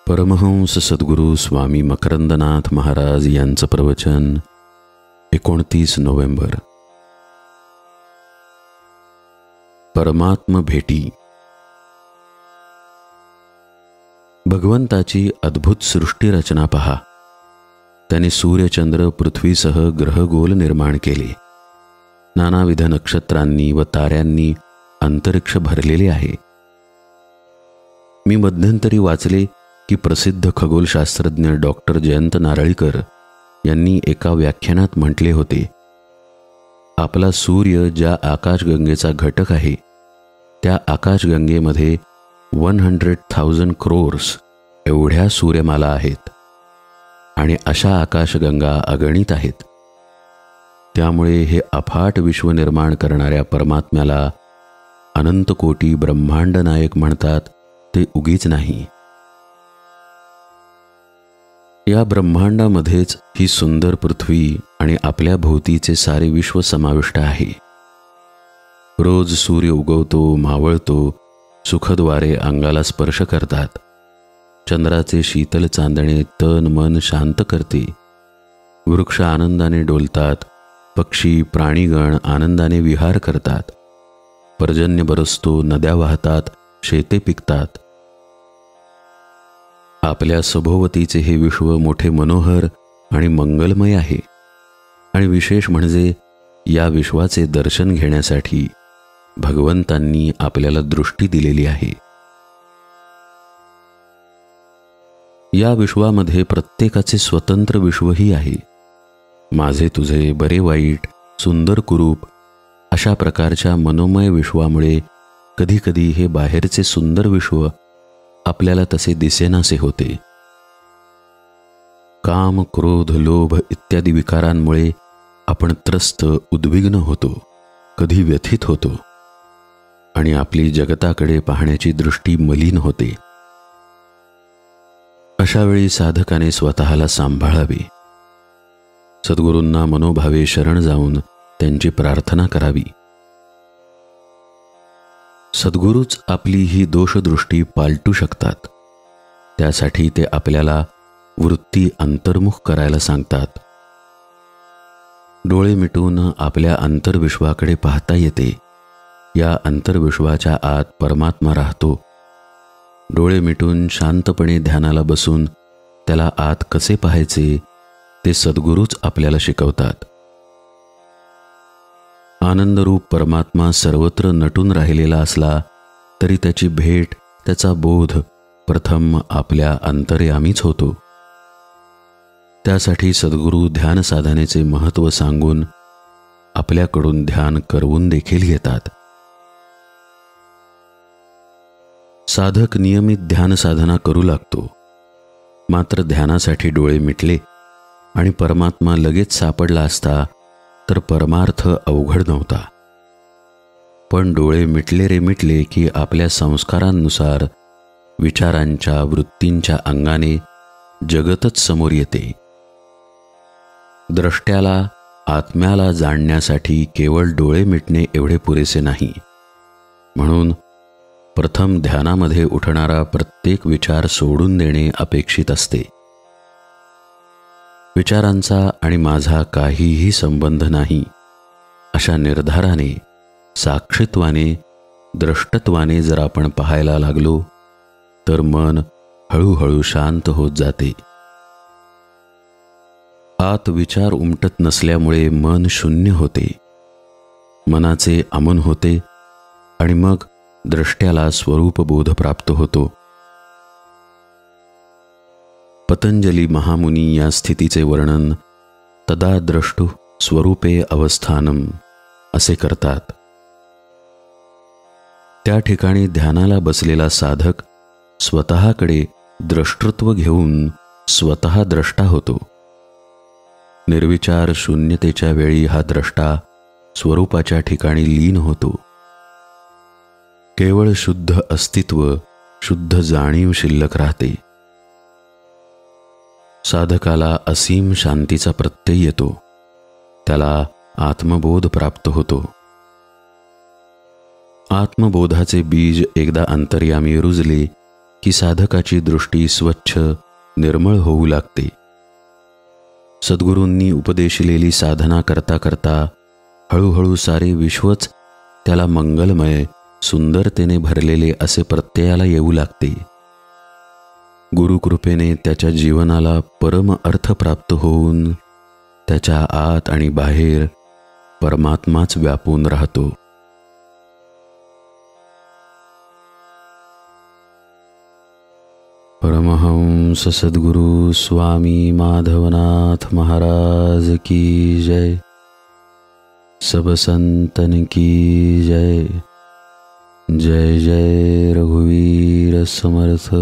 परमहंस सद्गुरू स्वामी मकरंदनाथ महाराज यांचं प्रवचन 29 नोव्हेंबर. परमात्म भेटी. भगवंताची अद्भुत सृष्टी रचना पहा. त्याने सूर्यचंद्र पृथ्वीसह ग्रहगोल निर्माण केले. नानाविध नक्षत्रांनी व ताऱ्यांनी अंतरिक्ष भरलेले आहे. मी मध्यंतरी वाचले की प्रसिद्ध खगोलशास्त्रज्ञ डॉक्टर जयंत नारळीकर यांनी एका व्याख्यानात म्हटले होते, आपला सूर्य ज्या आकाशगंगेचा घटक आहे त्या आकाशगंगेमध्ये 100,000 crores एवढ्या सूर्यमाला आहेत आणि अशा आकाशगंगा अगणित आहेत. त्यामुळे हे अफाट विश्व निर्माण करणाऱ्या परमात्म्याला अनंतकोटी ब्रह्मांड नायक म्हणतात ते उगीच नाही. या ब्रह्मांडामध्येच ही सुंदर पृथ्वी आणि आपल्या भोवतीचे सारे विश्व समाविष्ट आहे. रोज सूर्य उगवतो, मावळतो, सुखद वारे अंगाला स्पर्श करतात. चंद्राचे शीतल चांदणे तन मन शांत करते. वृक्ष आनंदाने डोलतात. पक्षी प्राणीगण आनंदाने विहार करतात. पर्जन्य बरसतो, नद्या वाहतात, शेते पिकतात. आपल्या सभोवतीचे हे विश्व मोठे मनोहर आणि मंगलमय आहे. आणि विशेष म्हणजे या विश्वाचे दर्शन घेण्यासाठी भगवंतांनी आपल्याला दृष्टी दिलेली आहे. या विश्वामध्ये प्रत्येकाचे स्वतंत्र विश्वही आहे. माझे तुझे, बरे वाईट, सुंदर कुरूप अशा प्रकारच्या मनोमय विश्वामुळे कधीकधी हे बाहेरचे सुंदर विश्व आपल्याला तसे दिसेनासे होते. काम, क्रोध, लोभ इत्यादी विकारांमुळे आपण त्रस्त, उद्विग्न होतो, कधी व्यथित होतो आणि आपली जगताकडे पाहण्याची दृष्टी मलिन होते. अशा वेळी साधकाने स्वतःला सांभाळावे. सद्गुरूंना मनोभावे शरण जाऊन त्यांची प्रार्थना करावी. सद्गुरूच आपली ही दोषदृष्टी पालटू शकतात. त्यासाठी ते आपल्याला वृत्ती अंतर्मुख करायला सांगतात. डोळे मिटून आपल्या अंतर्विश्वाकडे पाहता येते. या अंतर्विश्वाच्या आत परमात्मा राहतो. डोळे मिटून शांतपणे ध्यानाला बसून त्याला आत कसे पाहायचे ते सद्गुरूच आपल्याला शिकवतात. आनंदरूप परमात्मा सर्वत्र नटून राहिलेला असला तरी त्याची भेट, त्याचा बोध प्रथम आपल्या अंतर्यामीच होतो. त्यासाठी सद्गुरू ध्यान साधनेचे महत्त्व सांगून आपल्याकडून ध्यान करवून देखील घेतात. साधक नियमित ध्यान साधना करू लागतो. मात्र ध्यानासाठी डोळे मिटले आणि परमात्मा लगेच सापडला असता तर परमार्थ अवघड नव्हता. पण डोळे मिटले रे मिटले की आपल्या संस्कारांनुसार विचारांच्या, वृत्तींच्या अंगाने जगतच समोर येते. द्रष्ट्याला, आत्म्याला जाणण्यासाठी केवळ डोळे मिटणे एवढे पुरेसे नाही. म्हणून प्रथम ध्यानामध्ये उठणारा प्रत्येक विचार सोडून देणे अपेक्षित असते. विचारांचा आणि माझा काहीही संबंध नाही अशा निर्धाराने, साक्षीत्वाने, द्रष्टत्वाने जर आपण पाहायला लागलो तर मन हळूहळू शांत होत जाते. आत विचार उमटत नसल्यामुळे मन शून्य होते. मनाचे अमन होते आणि मग द्रष्ट्याला स्वरूपबोध प्राप्त होतो. पतंजली महामुनी या स्थितीचे वर्णन तदा द्रष्टु स्वरूपे अवस्थानम असे करतात. त्या ठिकाणी ध्यानाला बसलेला साधक स्वतःकडे द्रष्टृत्व घेऊन स्वतः द्रष्टा होतो. निर्विचार शून्यतेच्या वेळी हा द्रष्टा स्वरूपाच्या ठिकाणी लीन होतो. केवळ शुद्ध अस्तित्व, शुद्ध जाणीव शिल्लक राहते. साधकाला असीम शांतीचा प्रत्यय येतो. त्याला आत्मबोध प्राप्त होतो. आत्मबोधाचे बीज एकदा अंतर्यामी रुजले की साधकाची दृष्टी स्वच्छ निर्मळ होऊ लागते. सद्गुरूंनी उपदेशिलेली साधना करता करता हळूहळू सारे विश्वच त्याला मंगलमय सुंदरतेने भरलेले असे प्रत्ययाला येऊ लागते. गुरुकृपेने त्याच्या जीवनाला परम अर्थ प्राप्त होऊन त्याच्या आत आणि बाहेर परमात्माच व्यापून राहतो. परमहंस सद्गुरु स्वामी माधवनाथ महाराज की जय. सब संतन की जय. जय जय रघुवीर समर्थ.